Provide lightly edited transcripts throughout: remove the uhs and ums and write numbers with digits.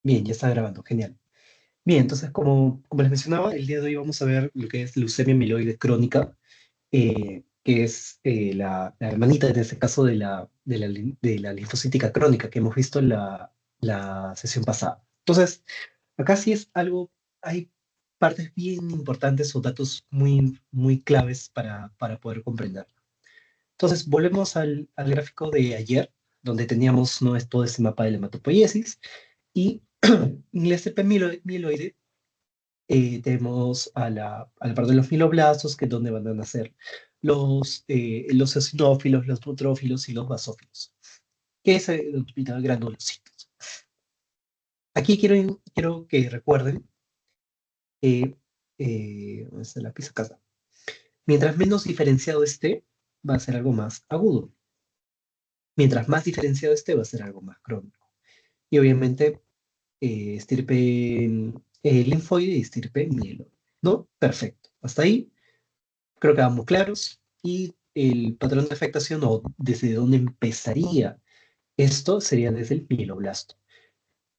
Bien, ya está grabando, genial. Bien, entonces, como les mencionaba, el día de hoy vamos a ver lo que es leucemia mieloide crónica, que es la hermanita, en este caso, de la linfocítica crónica que hemos visto en la sesión pasada. Entonces, acá sí es algo, hay partes bien importantes o datos muy, muy claves para poder comprender. Entonces, volvemos al gráfico de ayer, donde teníamos, ¿no?, todo ese mapa de la hematopoiesis, y en la estirpe mieloide tenemos a la parte de los fibroblastos, que es donde van a nacer los eosinófilos, los neutrófilos y los basófilos, que se denominan granulocitos. Aquí quiero que recuerden que, ¿dónde está la pizza casa? Mientras menos diferenciado esté, va a ser algo más agudo. Mientras más diferenciado esté, va a ser algo más crónico. Y obviamente, estirpe linfoide y estirpe mieloide, ¿no? Perfecto. Hasta ahí creo que vamos claros. Y el patrón de afectación o desde dónde empezaría esto sería desde el mieloblasto.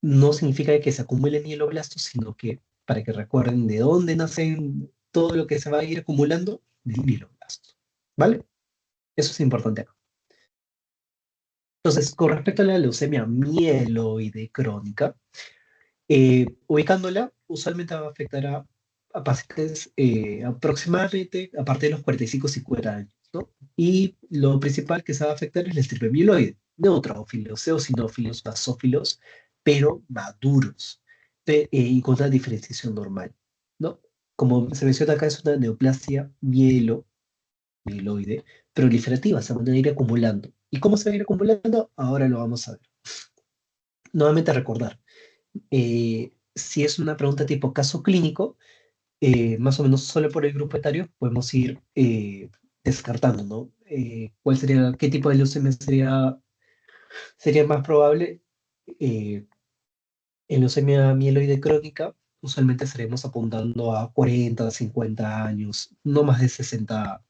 No significa que se acumule mieloblasto, sino que para que recuerden de dónde nacen todo lo que se va a ir acumulando del mieloblasto. ¿Vale? Eso es importante acá. Entonces, con respecto a la leucemia mieloide crónica, ubicándola, usualmente va a afectar a pacientes aproximadamente a partir de los 45-50 años, ¿no? Y lo principal que se va a afectar es la estirpe mieloide, neutrófilos, eosinófilos, basófilos, pero maduros, y con una diferenciación normal, ¿no? Como se menciona acá, es una neoplasia mieloide proliferativa, se van a ir acumulando. ¿Y cómo se va a ir acumulando? Ahora lo vamos a ver. Nuevamente recordar, si es una pregunta tipo caso clínico, más o menos solo por el grupo etario podemos ir descartando, ¿no? ¿Qué tipo de leucemia sería más probable? Eh, en leucemia mieloide crónica, usualmente estaremos apuntando a 40, 50 años, no más de 60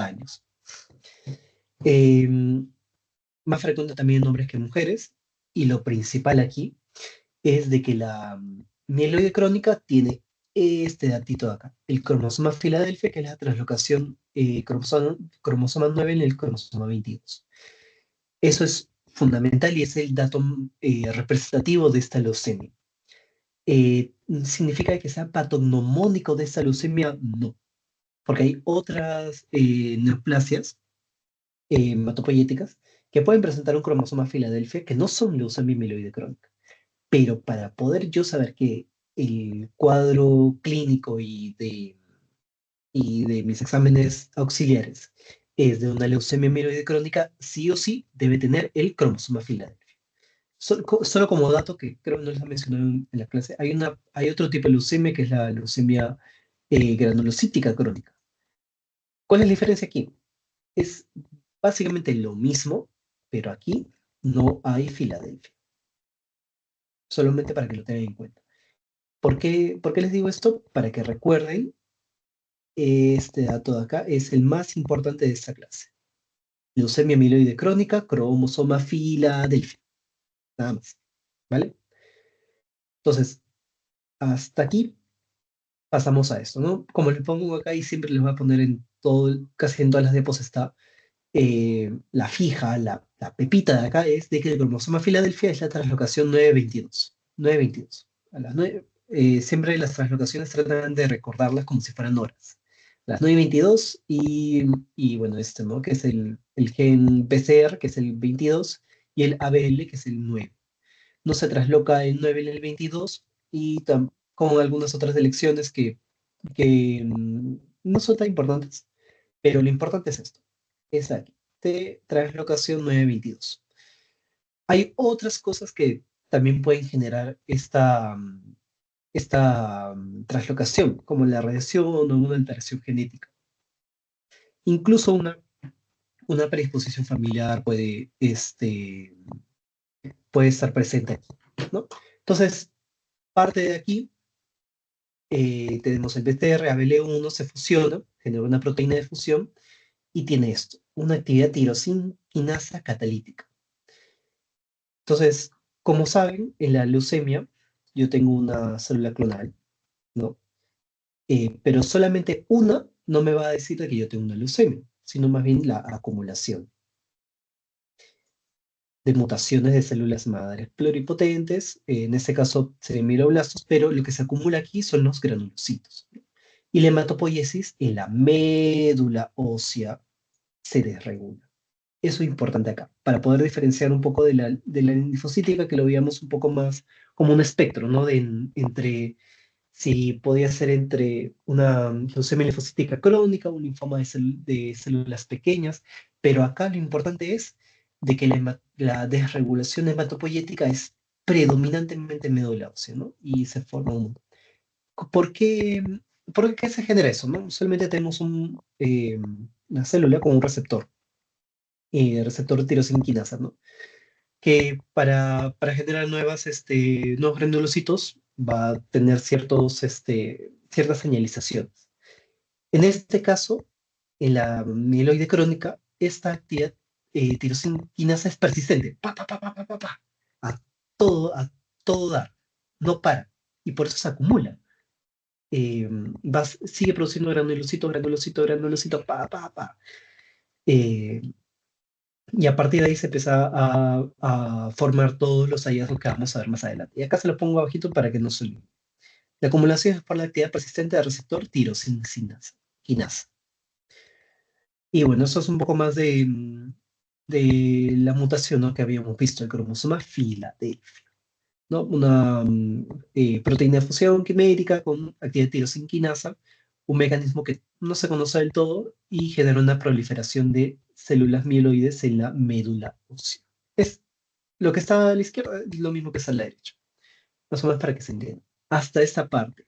años. Eh, Más frecuente también en hombres que en mujeres, y lo principal aquí es de que la mieloide crónica tiene este datito de acá, el cromosoma Filadelfia, que es la translocación cromosoma 9 en el cromosoma 22. Eso es fundamental y es el dato representativo de esta leucemia. ¿Significa que sea patognomónico de esta leucemia? No, porque hay otras neoplasias hematopoyéticas que pueden presentar un cromosoma Filadelfia que no son leucemia mieloide crónica. Pero para poder yo saber que el cuadro clínico y de mis exámenes auxiliares es de una leucemia mieloide crónica, sí o sí debe tener el cromosoma Filadelfia. Solo como dato que creo no les ha mencionado en la clase, hay otro tipo de leucemia que es la leucemia granulocítica crónica. ¿Cuál es la diferencia aquí? Es básicamente lo mismo, pero aquí no hay Filadelfia, solamente para que lo tengan en cuenta. ¿Por qué les digo esto? Para que recuerden, este dato de acá es el más importante de esta clase. Leucemia mieloide crónica, cromosoma Filadelfia. Nada más. ¿Vale? Entonces, hasta aquí pasamos a esto, ¿no? Como les pongo acá y siempre les voy a poner en todo, casi en todas las diapos está la fija, la pepita de acá es de que el cromosoma Filadelfia es la translocación 922. 922. Siempre las translocaciones tratan de recordarlas como si fueran horas. Las 922 y bueno, ¿no? Que es el gen PCR, que es el 22, y el ABL, que es el 9. No se trasloca el 9 en el 22 y con algunas otras elecciones que no son tan importantes, pero lo importante es esto. Es aquí, de translocación 922. Hay otras cosas que también pueden generar esta translocación, como la radiación o una alteración genética. Incluso una predisposición familiar puede estar presente aquí, ¿no? Entonces, parte de aquí, tenemos el BTR, ABL1 se fusiona, genera una proteína de fusión y tiene esto, una actividad tirosina catalítica. Entonces, Como saben, en la leucemia yo tengo una célula clonal, ¿no? Pero solamente una no me va a decir de que yo tengo una leucemia, sino más bien la acumulación de mutaciones de células madres pluripotentes, en este caso serían mieloblastos, pero lo que se acumula aquí son los granulocitos. Y la hematopoiesis en la médula ósea se desregula. Eso es importante acá, para poder diferenciar un poco de la linfocítica, que lo veíamos un poco más como un espectro, ¿no? Entre si podía ser entre una leucemia linfocítica crónica, un linfoma de células pequeñas, pero acá lo importante es de que la desregulación hematopoyética es predominantemente en médula ósea, ¿no? Y se forma un... ¿Por qué, por qué se genera eso, no? Solamente tenemos una célula con un receptor, receptor tirosinquinasa, ¿no? Que para generar nuevos granulocitos va a tener ciertas señalizaciones. En este caso, en la mieloide crónica, esta actividad tirosinquinasa es persistente, a a todo dar, no para, y por eso se acumula. Sigue produciendo granulocito, granulocito, granulocito, Eh, y a partir de ahí se empieza a formar todos los hallazgos que vamos a ver más adelante. Y acá se lo pongo abajito para que no se olvide. La acumulación es por la actividad persistente del receptor tirosinquinasa. Y bueno, eso es un poco más de la mutación, ¿no?, que habíamos visto, el cromosoma Filadelfia, ¿no? Una proteína de fusión quimérica con actividad tirosinquinasa, un mecanismo que no se conoce del todo y genera una proliferación de células mieloides en la médula ósea. Es lo que está a la izquierda es lo mismo que está a la derecha, más o menos para que se entienda. Hasta esta parte,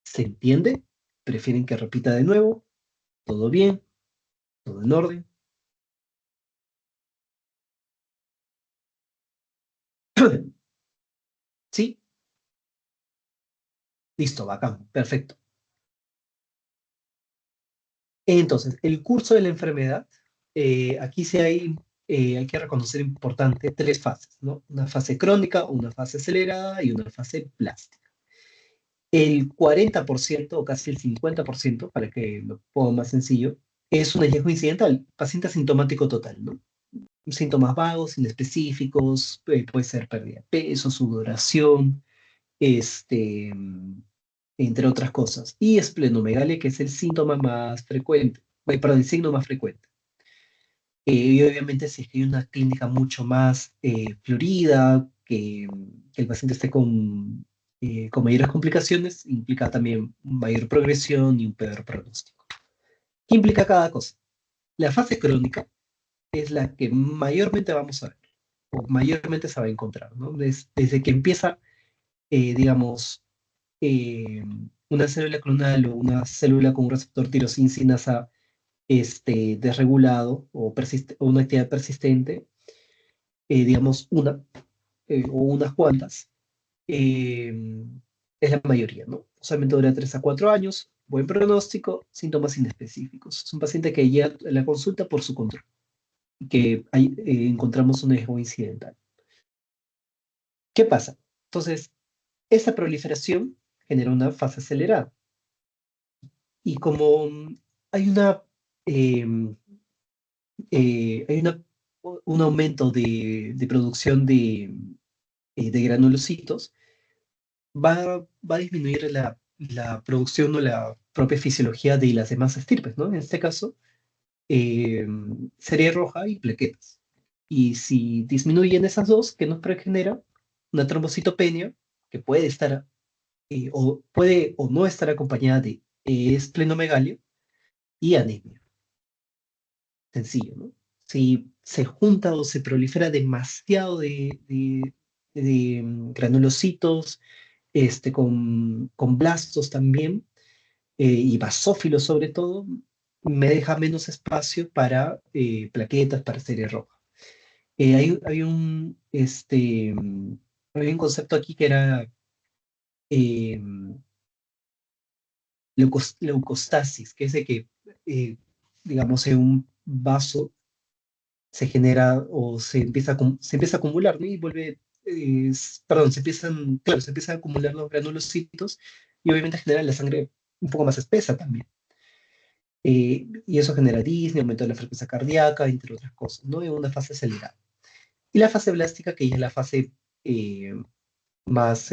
¿se entiende? ¿Prefieren que repita de nuevo? ¿Todo bien? ¿Todo en orden? ¿Sí? Listo, bacán, perfecto. Entonces, el curso de la enfermedad, aquí sí hay que reconocer importante tres fases, ¿no? Una fase crónica, una fase acelerada y una fase plástica. El 40% o casi el 50%, para que lo ponga más sencillo, es un hallazgo incidental, paciente asintomático total, ¿no? Síntomas vagos, inespecíficos, puede ser pérdida de peso, sudoración, entre otras cosas. Y esplenomegalia, que es el síntoma más frecuente, perdón, el signo más frecuente. Y obviamente si es que hay una clínica mucho más florida, que el paciente esté con mayores complicaciones, implica también mayor progresión y un peor pronóstico. ¿Qué implica cada cosa? La fase crónica es la que mayormente vamos a ver, o mayormente se va a encontrar, ¿no? Desde que empieza, digamos, eh, una célula clonal o una célula con un receptor tirosincinasa desregulado o una actividad persistente, digamos o unas cuantas, eh, es la mayoría, ¿no? Usualmente dura 3 a 4 años, buen pronóstico, síntomas inespecíficos. Es un paciente que llega a la consulta por su control y que ahí encontramos un hallazgo incidental. ¿Qué pasa? Entonces, esta proliferación genera una fase acelerada. Y como hay em, hay un aumento de producción de granulocitos, va a disminuir la producción o la propia fisiología de las demás estirpes, ¿no? En este caso, serie roja y plaquetas. Y si disminuyen esas dos, ¿qué nos genera? Una trombocitopenia que puede estar o puede o no estar acompañada de esplenomegalia y anemia. Sencillo, ¿no? Si se junta o se prolifera demasiado de granulocitos, con blastos también, y basófilos sobre todo, me deja menos espacio para plaquetas, para serie roja. Hay había un concepto aquí que era eh, leucostasis, que es de que, eh, digamos, en un vaso se genera o se empieza a acumular, ¿no? Y vuelve perdón, claro, se empiezan a acumular los granulocitos y obviamente genera la sangre un poco más espesa también. Y eso genera disnea, aumento de la frecuencia cardíaca, entre otras cosas, ¿no? En una fase acelerada. Y la fase blástica, que ya es la fase eh, más,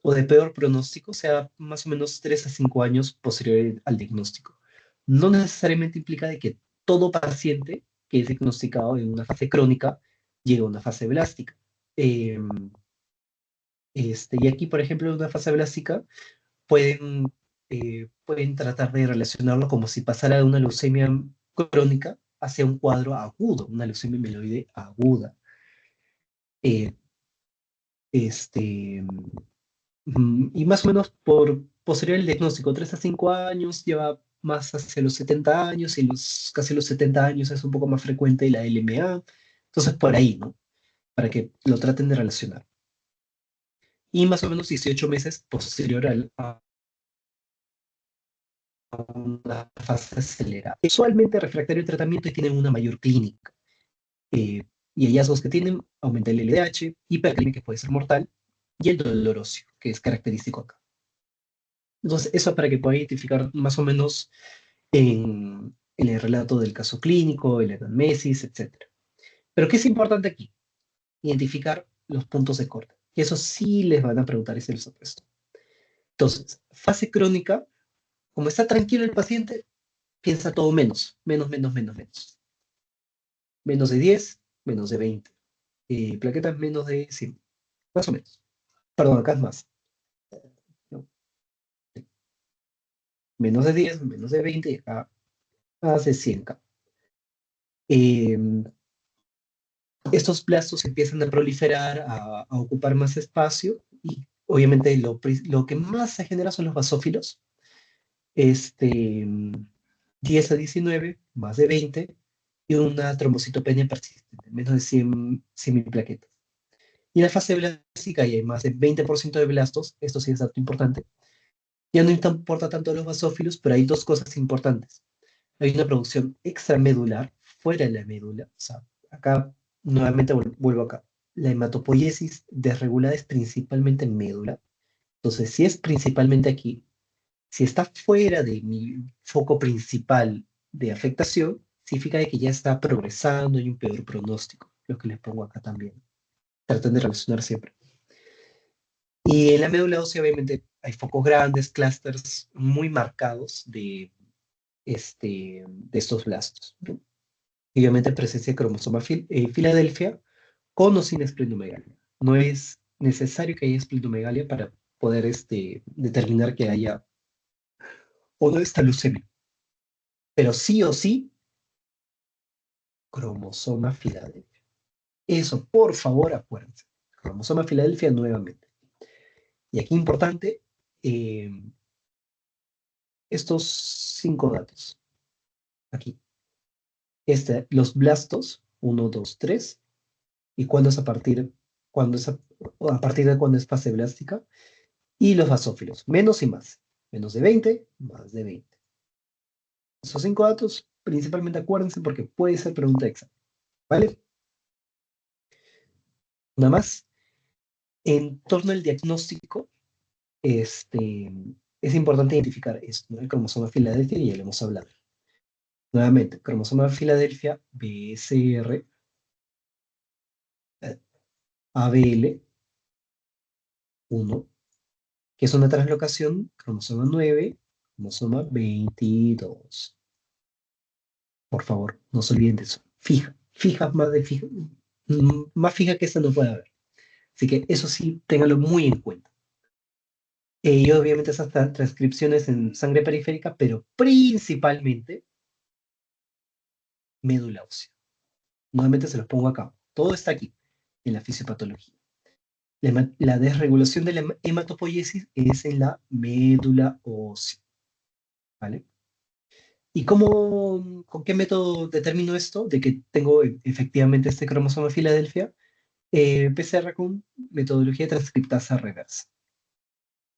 o de peor pronóstico, o sea, más o menos 3 a 5 años posterior al diagnóstico. No necesariamente implica de que todo paciente que es diagnosticado en una fase crónica llegue a una fase blástica. Eh, y aquí, por ejemplo, en una fase blástica pueden tratar de relacionarlo como si pasara de una leucemia crónica hacia un cuadro agudo, una leucemia mieloide aguda. Eh, este, y más o menos por posterior el diagnóstico, 3 a 5 años, lleva más hacia los 70 años, y casi los 70 años es un poco más frecuente la LMA. Entonces, por ahí, ¿no? Para que lo traten de relacionar. Y más o menos 18 meses posterior a una fase acelerada. Usualmente refractario al tratamiento y tienen una mayor clínica. eh, y hallazgos que tienen, aumenta el LDH, hipercalcemia que puede ser mortal, y el dolor óseo, que es característico acá. Entonces, eso para que pueda identificar más o menos en el relato del caso clínico, el anamnesis, etc. Pero ¿qué es importante aquí? Identificar los puntos de corte. Y eso sí les van a preguntar y se les ha puesto. Entonces, fase crónica, como está tranquilo el paciente, piensa todo menos, menos, menos, menos, menos. Menos de 10, menos de 20. Plaquetas menos de 100, más o menos. Perdón, acá es más. ¿No? Menos de 10, menos de 20, y acá más de 100K. Eh, Estos blastos empiezan a proliferar, a ocupar más espacio y obviamente lo que más se genera son los basófilos. Este, 10 a 19, más de 20 y una trombocitopenia persistente, menos de 100.000 plaquetas. Y en la fase blástica ya hay más de 20% de blastos, esto sí es dato importante. Ya no importa tanto los basófilos, pero hay dos cosas importantes. Hay una producción extramedular, fuera de la médula, o sea, acá nuevamente vuelvo acá. La hematopoiesis desregulada es principalmente en médula. Entonces, si es principalmente aquí, si está fuera de mi foco principal de afectación, significa de que ya está progresando y un peor pronóstico, lo que les pongo acá también. Traten de relacionar siempre. Y en la médula ósea, obviamente, hay focos grandes, clústeres muy marcados de estos blastos, ¿no? Y obviamente presencia de cromosoma Filadelfia con o sin esplenomegalia. No es necesario que haya esplenomegalia para poder determinar que haya o no esta leucemia, pero sí o sí cromosoma Filadelfia. Eso, por favor, acuérdense. Cromosoma Filadelfia nuevamente. Y aquí importante, eh, estos 5 datos. Aquí. Los blastos, uno, 2, 3. ¿Y cuándo es a partir, cuándo es a partir de cuándo es fase blástica? Y los basófilos, menos y más. Menos de 20, más de 20. Esos 5 datos, principalmente acuérdense porque puede ser pregunta extra. ¿Vale? Nada más. En torno al diagnóstico, es importante identificar esto, ¿no? El cromosoma Filadelfia, y ya lo hemos hablado. Nuevamente, cromosoma Filadelfia, BSR, ABL 1, que es una translocación, cromosoma 9, cromosoma 22. Por favor, no se olviden de eso. Fija, más fija que esta no puede haber. Así que eso sí, ténganlo muy en cuenta. Y obviamente esas transcripciones en sangre periférica, pero principalmente médula ósea. Nuevamente se los pongo acá. Todo está aquí, en la fisiopatología. La desregulación de la hematopoiesis es en la médula ósea. ¿Vale? ¿Y con qué método determino esto? De que tengo efectivamente este cromosoma Filadelfia. PCR con metodología de transcriptasa reversa.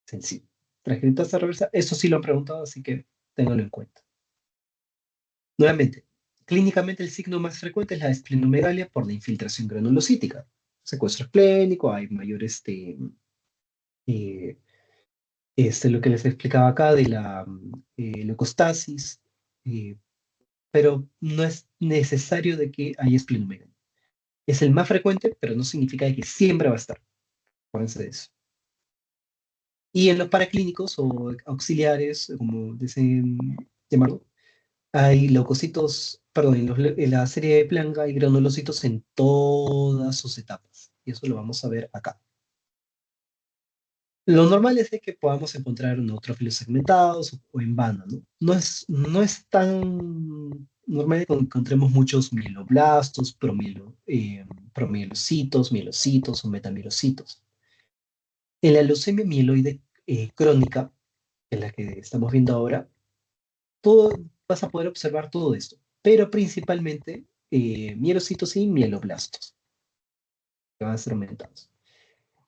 Sencillo. Transcriptasa reversa, eso sí lo han preguntado, así que ténganlo en cuenta. Nuevamente, clínicamente el signo más frecuente es la esplenomegalia por la infiltración granulocítica. secuestro esplénico, hay mayor eh, lo que les explicaba acá de la leucostasis, eh, pero no es necesario de que haya esplenomegalia. Es el más frecuente, pero no significa de que siempre va a estar. Acuérdense de eso. Y en los paraclínicos o auxiliares, como dicen llamarlo, hay leucocitos, perdón, en la serie de Planck hay granulocitos en todas sus etapas. Y eso lo vamos a ver acá. Lo normal es de que podamos encontrar neutrófilos segmentados o en banda, ¿no? No es tan normal que encontremos muchos mieloblastos, promielocitos, mielocitos o metamielocitos. En la leucemia mieloide crónica, en la que estamos viendo ahora, todo, vas a poder observar todo esto, pero principalmente mielocitos y mieloblastos, que van a ser aumentados.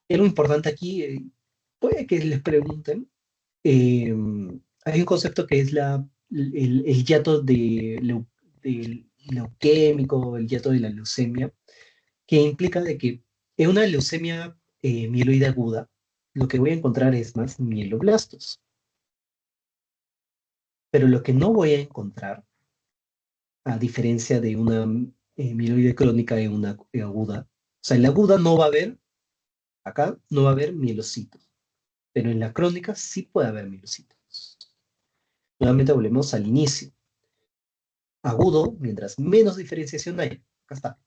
Y lo importante aquí, puede que les pregunten, eh, hay un concepto que es el hiato del leuquémico, el hiato de la leucemia, que implica de que en una leucemia mieloide aguda, lo que voy a encontrar es más mieloblastos, pero lo que no voy a encontrar, a diferencia de una mieloide crónica en una aguda, o sea, en la aguda no va a haber, acá no va a haber mielocitos, pero en la crónica sí puede haber mielocitos. Nuevamente volvemos al inicio. Agudo, mientras menos diferenciación hay. Acá está,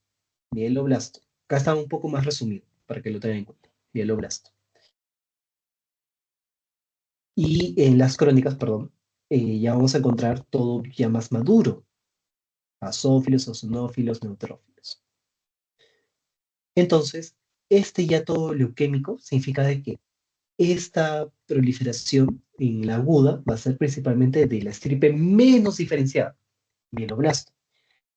mieloblasto. Acá está un poco más resumido, para que lo tengan en cuenta. Mieloblasto. Y en las crónicas, perdón, ya vamos a encontrar todo ya más maduro. Basófilos, eosinófilos, neutrófilos. Entonces, este hiato leuquémico significa de que esta proliferación en la aguda va a ser principalmente de la estirpe menos diferenciada, mieloblasto,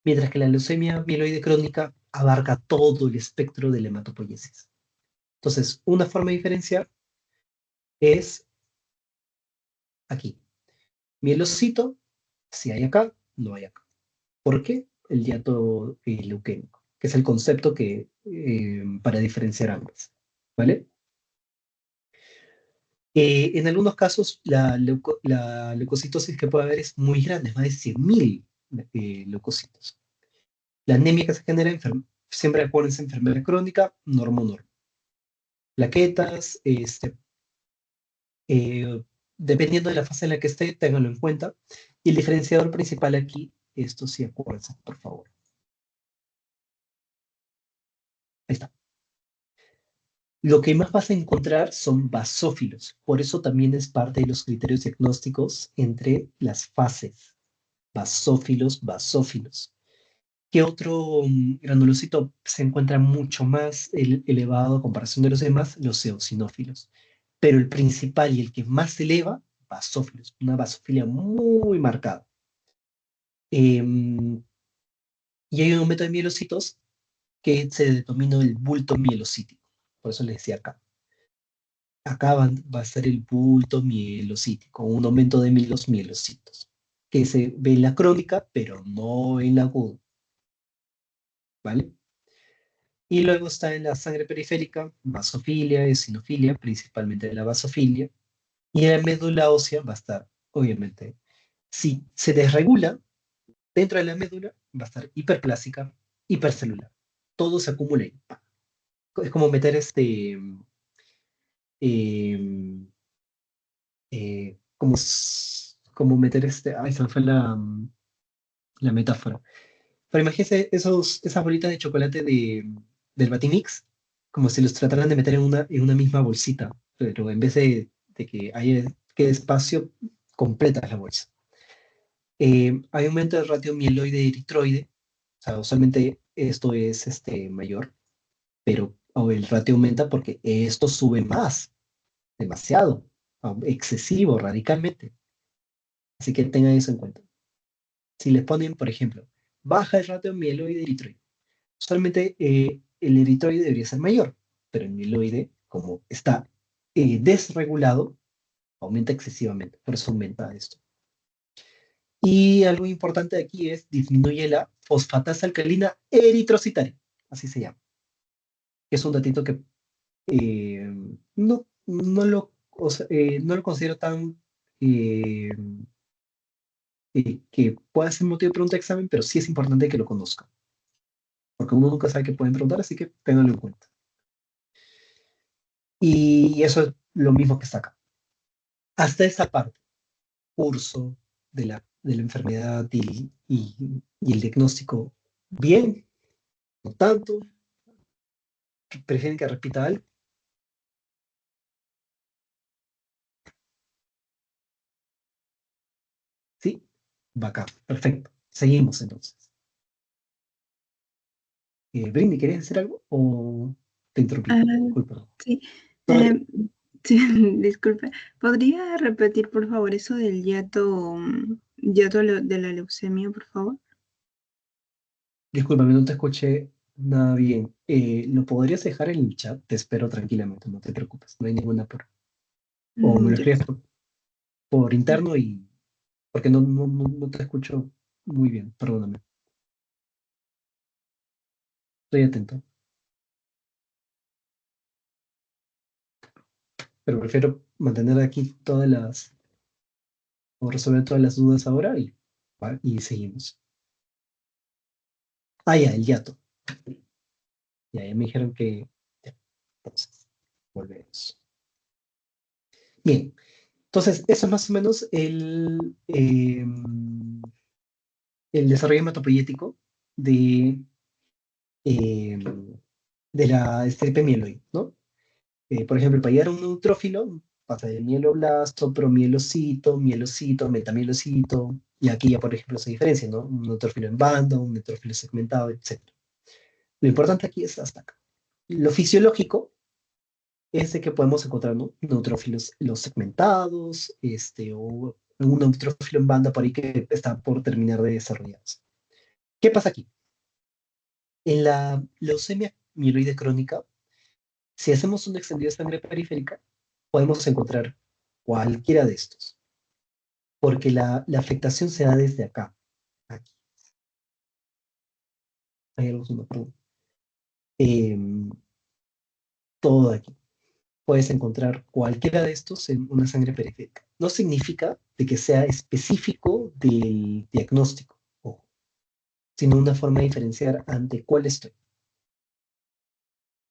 mientras que la leucemia mieloide crónica abarca todo el espectro de la hematopoiesis. Entonces, una forma de diferenciar es aquí. Mielocito, si hay acá, no hay acá. ¿Por qué? El hiato leuquémico, que es el concepto que, para diferenciar ambas. ¿Vale? En algunos casos, la leucocitosis que puede haber es muy grande, es más de 100.000 leucocitos. La anemia que se genera, siempre acuérdense, enfermedad crónica, normo-normo. Plaquetas, eh, dependiendo de la fase en la que esté, ténganlo en cuenta. Y el diferenciador principal aquí, esto sí, acuérdense, por favor. Ahí está. Lo que más vas a encontrar son basófilos. Por eso también es parte de los criterios diagnósticos entre las fases. Basófilos, basófilos. ¿Qué otro granulocito se encuentra mucho más elevado a comparación de los demás? Los eosinófilos. Pero el principal y el que más se eleva, basófilos. Una basofilia muy marcada. Em, y hay un aumento de mielocitos que se denomina el bulto mielocítico. Por eso les decía acá. Acá va a ser el bulto mielocítico, un aumento de los mielocitos, que se ve en la crónica, pero no en la aguda, ¿vale? Y luego está en la sangre periférica, basofilia, eosinofilia, principalmente la basofilia. Y en la médula ósea va a estar, obviamente, si se desregula dentro de la médula, va a estar hiperplásica, hipercelular. Todo se acumula ahí. Es como meter em, como meter ay, se me fue la metáfora. Pero imagínense esas bolitas de chocolate del Batimix, como si los trataran de meter en una misma bolsita, pero en vez de que haya quede espacio, completa la bolsa. Hay aumento del ratio mieloide-eritroide, o sea, usualmente esto es mayor, pero el ratio aumenta porque esto sube más, demasiado, excesivo, radicalmente. Así que tengan eso en cuenta. Si les ponen, por ejemplo, baja el ratio mieloide-eritroide, usualmente el eritroide debería ser mayor, pero el mieloide, como está desregulado, aumenta excesivamente, por eso aumenta esto. Y algo importante aquí es disminuye la fosfatasa alcalina eritrocitaria, así se llama, es un datito que eh, no lo considero tan eh, que pueda ser motivo de pregunta de examen, pero sí es importante que lo conozca, porque uno nunca sabe qué pueden preguntar, así que ténganlo en cuenta. Y eso es lo mismo que está acá. Hasta esa parte, curso de la enfermedad y el diagnóstico, bien, no tanto, prefieren que repita algo, ¿sí? Bacán, perfecto. Seguimos entonces. Brindy, ¿querías decir algo o te interrumpí? Ah, Disculpa. sí, No, dale. sí, disculpe. ¿Podría repetir, por favor, eso del de la leucemia, por favor? Discúlpame, no te escuché nada bien. ¿Lo podrías dejar en el chat? Te espero tranquilamente, no te preocupes, no hay ninguna por. O me lo Ya. escribes por interno y porque no te escucho muy bien, perdóname. Estoy atento, pero prefiero mantener aquí o resolver todas las dudas ahora y seguimos. Ah, ya, el hiato. Ya me dijeron que. Ya, entonces, volvemos. Bien, entonces, eso es más o menos el desarrollo hematopoyético de, eh, de la estirpe mieloide, ¿no? Por ejemplo, para llegar a un neutrófilo, pasa de mieloblasto, promielocito, mielocito, metamielocito, y aquí ya, por ejemplo, se diferencia, ¿no? Un neutrófilo en banda, un neutrófilo segmentado, etc. Lo importante aquí es hasta acá. Lo fisiológico es de que podemos encontrar, ¿no? Neutrófilos los segmentados, o un neutrófilo en banda por ahí que está por terminar de desarrollarse. ¿Qué pasa aquí? En la leucemia mieloide crónica, si hacemos un extendido de sangre periférica, podemos encontrar cualquiera de estos, porque la afectación se da desde acá, aquí. Hay algo que no puedo. Em, todo aquí. Puedes encontrar cualquiera de estos en una sangre periférica. No significa de que sea específico del diagnóstico, ojo, sino una forma de diferenciar ante cuál estoy.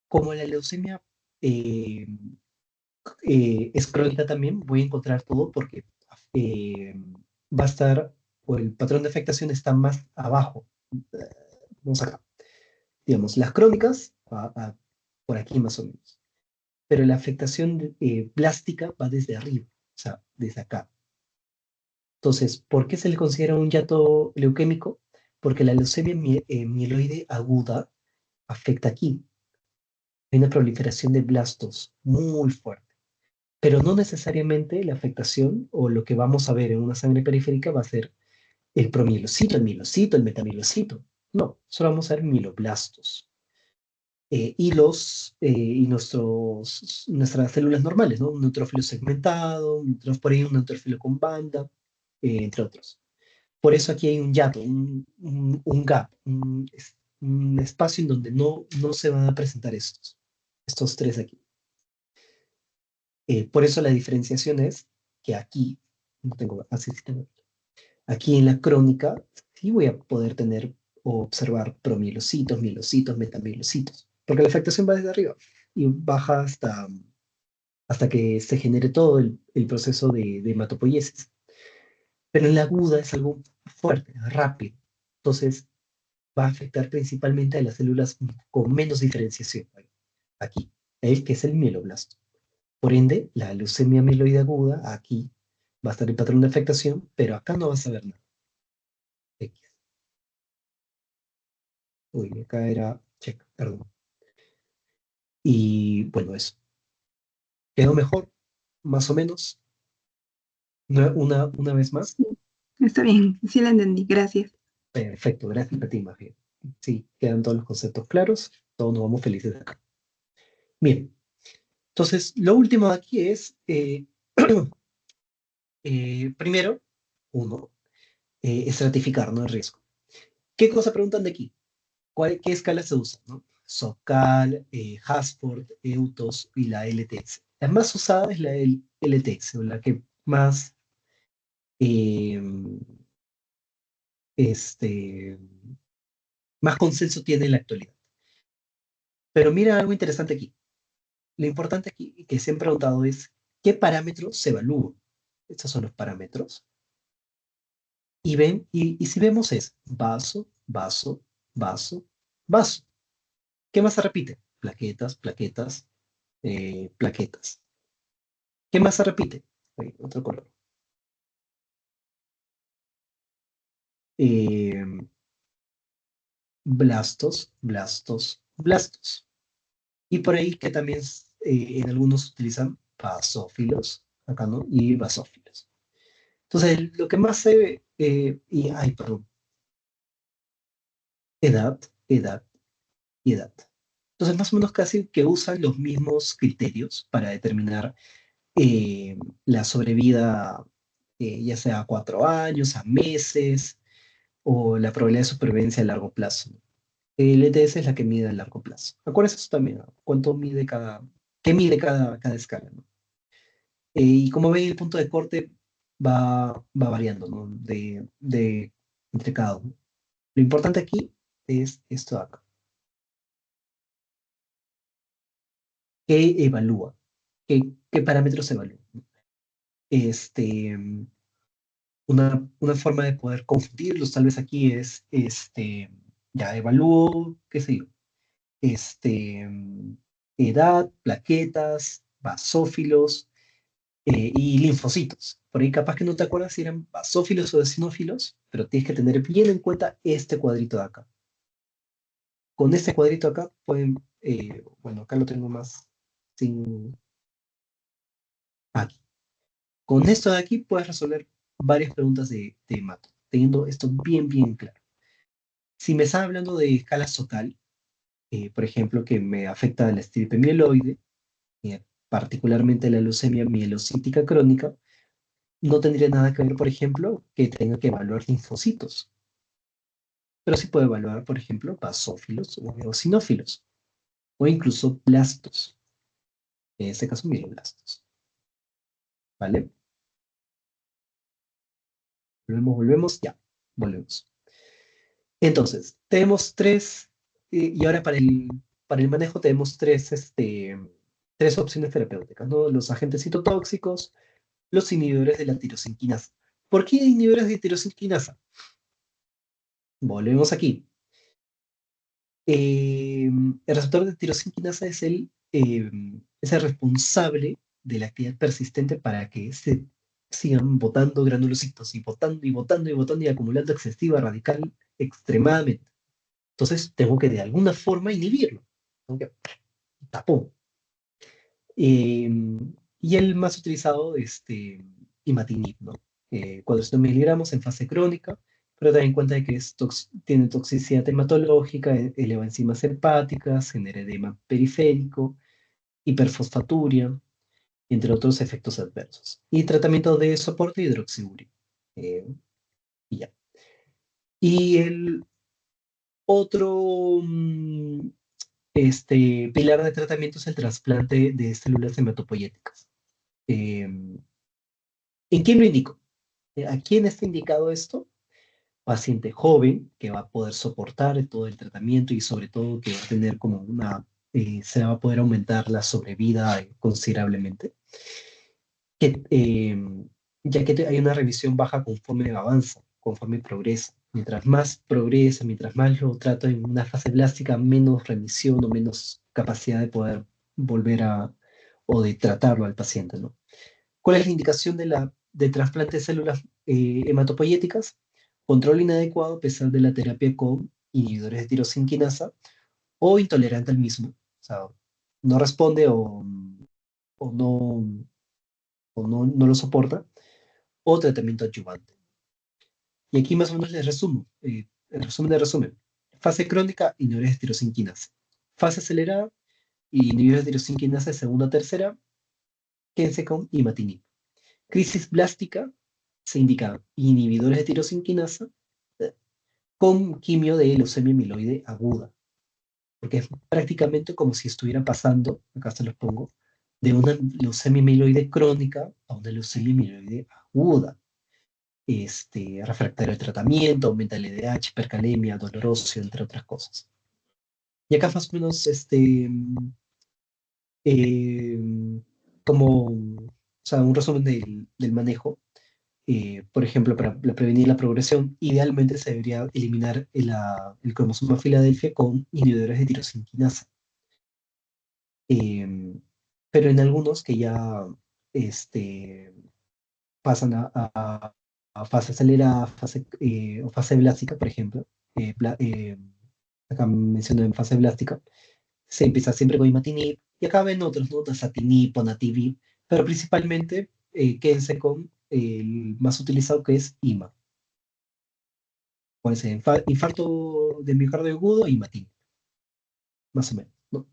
Como la leucemia eh, es crónica también, voy a encontrar todo porque eh, va a estar, o el patrón de afectación está más abajo. Vamos acá. Digamos, las crónicas, por aquí más o menos. Pero la afectación plástica va desde arriba, o sea, desde acá. Entonces, ¿por qué se le considera un yato leuquémico? Porque la leucemia mieloide aguda afecta aquí. Hay una proliferación de blastos muy fuerte. Pero no necesariamente la afectación o lo que vamos a ver en una sangre periférica va a ser el promielocito, el mielocito, el metamielocito. No, solo vamos a ver mieloblastos. Nuestras células normales, ¿no? Un neutrófilo segmentado, por ahí un neutrófilo con banda, entre otros. Por eso aquí hay un hiato, un gap, un espacio en donde no se van a presentar estos tres aquí. Por eso la diferenciación es que aquí, no tengo, así sí tengo, aquí en la crónica sí voy a poder tener o observar promielocitos, mielocitos, metamielocitos, porque la afectación va desde arriba y baja hasta que se genere todo el proceso de hematopoiesis. Pero en la aguda es algo fuerte, rápido. Entonces va a afectar principalmente a las células con menos diferenciación. Aquí, que es el mieloblasto. Por ende, la leucemia mieloide aguda, aquí va a estar el patrón de afectación, pero acá no vas a ver nada. X. Uy, acá era check, perdón. Y bueno, eso. Quedó mejor, más o menos. Una vez más. Sí, está bien, sí la entendí, gracias. Perfecto, gracias a ti, Magia. Sí, quedan todos los conceptos claros. Todos nos vamos felices de acá. Bien, entonces lo último de aquí es, primero, uno, estratificar, ¿no? El riesgo. ¿Qué cosa preguntan de aquí? ¿Qué escala se usa, no? Socal, Hasport, Eutos y la LTS. La más usada es la LTS, o la que más, eh, este, más consenso tiene en la actualidad. Pero mira algo interesante aquí. Lo importante aquí que se han preguntado es, ¿qué parámetros se evalúan? Estos son los parámetros. Y ven, y si vemos es vaso, vaso, vaso, vaso. ¿Qué más se repite? Plaquetas, plaquetas, plaquetas. ¿Qué más se repite? Otro color. Eh, blastos, blastos, blastos. Y por ahí que también en algunos utilizan basófilos, acá no, y basófilos. Entonces, lo que más se ve, ay, perdón, edad, edad y edad. Entonces, más o menos casi que usan los mismos criterios para determinar eh, la sobrevida, ya sea a 4 años, a meses, o la probabilidad de supervivencia a largo plazo. El ETS es la que mide a largo plazo. Acuérdense eso también, ¿no? ¿Cuánto mide qué mide cada escala, ¿no? Y como ven, el punto de corte va variando, ¿no? Entre cada uno. Lo importante aquí es esto de acá. ¿Qué evalúa? ¿Qué parámetros evalúa? Este, una forma de poder confundirlos, tal vez aquí es, ya evalúo, qué sé yo, este, edad, plaquetas, basófilos y linfocitos. Por ahí capaz que no te acuerdas si eran basófilos o eosinófilos, pero tienes que tener bien en cuenta este cuadrito de acá. Con este cuadrito acá pueden, bueno, acá lo tengo más sin aquí. Con esto de aquí puedes resolver varias preguntas de mato, teniendo esto bien, bien claro. Si me estás hablando de escala SOCAL, por ejemplo, que me afecta la estirpe mieloide, particularmente la leucemia mielocítica crónica, no tendría nada que ver, por ejemplo, que tenga que evaluar linfocitos, pero sí puede evaluar, por ejemplo, basófilos o eosinófilos, o incluso blastos, en este caso mieloblastos, ¿vale? Volvemos, ya, volvemos. Entonces, tenemos tres, y ahora para el manejo tenemos tres opciones terapéuticas, ¿no? Los agentes citotóxicos, los inhibidores de la tirosinquinasa. ¿Por qué inhibidores de tirosinquinasa? Volvemos aquí. El receptor de tirosinquinasa es el responsable de la actividad persistente para que se sigan botando granulocitos y botando y botando y botando y acumulando excesiva radical extremadamente. Entonces tengo que de alguna forma inhibirlo. Tengo que tapón. Eh, y el más utilizado, imatinib, ¿no? 400 miligramos en fase crónica, pero ten en cuenta de que tiene toxicidad hematológica, eleva enzimas hepáticas, genera edema periférico, hiperfosfaturia, entre otros efectos adversos. Y tratamiento de soporte hidroxiúrico. Eh, y ya. Y el otro pilar de tratamiento es el trasplante de células hematopoyéticas. Eh, ¿En quién lo indico? ¿A quién está indicado esto? Paciente joven que va a poder soportar todo el tratamiento y sobre todo que va a tener como se va a poder aumentar la sobrevida considerablemente, que, ya que hay una revisión baja conforme avanza, conforme progresa. Mientras más progresa, mientras más lo trato en una fase blástica, menos remisión o menos capacidad de poder volver o de tratarlo al paciente, ¿no? ¿Cuál es la indicación de trasplante de células hematopoyéticas? Control inadecuado a pesar de la terapia con inhibidores de tirosinquinasa o intolerante al mismo. O sea, no responde o no lo soporta, o tratamiento adyuvante. Y aquí más o menos les resumo, el resumen de resumen. Fase crónica, inhibidores de tirosinquinasa. Fase acelerada, inhibidores de tirosinquinasa de segunda a tercera, quédense con imatinib. Crisis blástica, se indica inhibidores de tirosinquinasa con quimio de leucemia mieloide aguda. porque es prácticamente como si estuviera pasando, acá se los pongo, de una leucemia mieloide crónica a una leucemia mieloide aguda. Refractario al tratamiento, aumenta el LDH, hipercalemia, dolor óseo, entre otras cosas. Y acá más o menos, eh, como, o sea, un resumen del manejo. Por ejemplo, para prevenir la progresión, idealmente se debería eliminar el cromosoma Filadelfia con inhibidores de tirosinquinasa. Em, pero en algunos que ya este, pasan a fase acelerada, o fase blástica, por ejemplo, acá menciono en fase blástica, se empieza siempre con imatinib, y acá ven otros, ¿no? Dasatinib, ponatinib, pero principalmente quédense con el más utilizado que es IMA. Puede ser infarto de miocardio agudo, imatinib, más o menos, ¿no?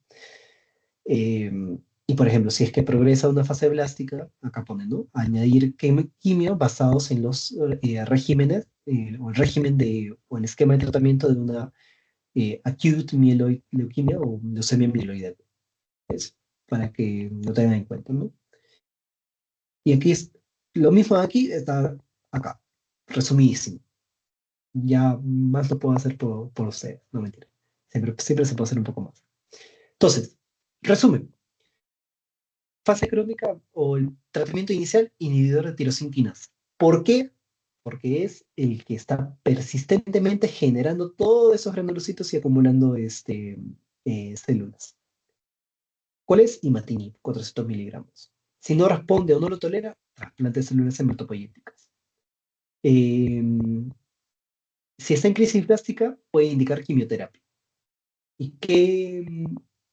Y por ejemplo, si es que progresa a una fase blástica, acá ponen, ¿no? Añadir quimio basados en los regímenes, o el régimen o el esquema de tratamiento de una acute myeloid leukemia o leucemia mieloide, para que lo tengan en cuenta, ¿no? Y aquí es lo mismo de aquí, está acá, resumidísimo. Ya más lo puedo hacer por ustedes, no mentira. Siempre se puede hacer un poco más. Entonces, resumen. Fase crónica o el tratamiento inicial, inhibidor de tirosinquinasa. ¿Por qué? Porque es el que está persistentemente generando todos esos granulocitos y acumulando células. ¿Cuál es? Imatinib, 400 miligramos. Si no responde o no lo tolera, trasplante de células hematopoyéticas. Eh, si está en crisis plástica, puede indicar quimioterapia. ¿Y qué,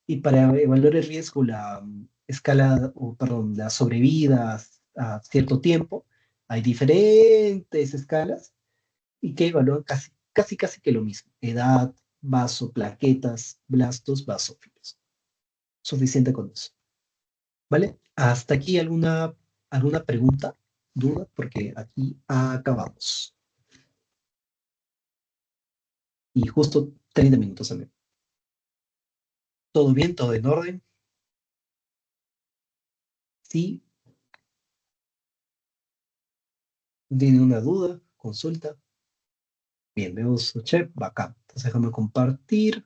y para evaluar el riesgo, la escala, o perdón, la sobrevida a cierto tiempo, hay diferentes escalas y que evalúan casi que lo mismo. Edad, vaso, plaquetas, blastos, basófilos. Suficiente con eso. ¿Vale? Hasta aquí alguna pregunta, duda, porque aquí acabamos. Y justo 30 minutos también. ¿Todo bien? ¿Todo en orden? Sí. ¿Tiene una duda? Consulta. Bien, veo su chat, bacán. Entonces déjame compartir.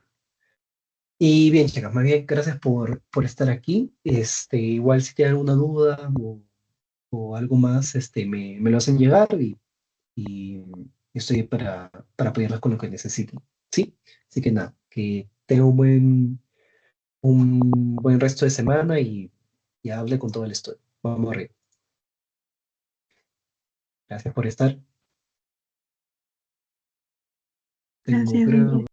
Y bien, chicas, más bien, gracias por estar aquí. Igual si tienen alguna duda o algo más, me lo hacen llegar y estoy para apoyarlas con lo que necesiten. ¿Sí? Así que nada, que tengan un buen resto de semana y hable con todo el estudio. Vamos arriba. Gracias por estar. Tengo Gracias, grabado. Miguel.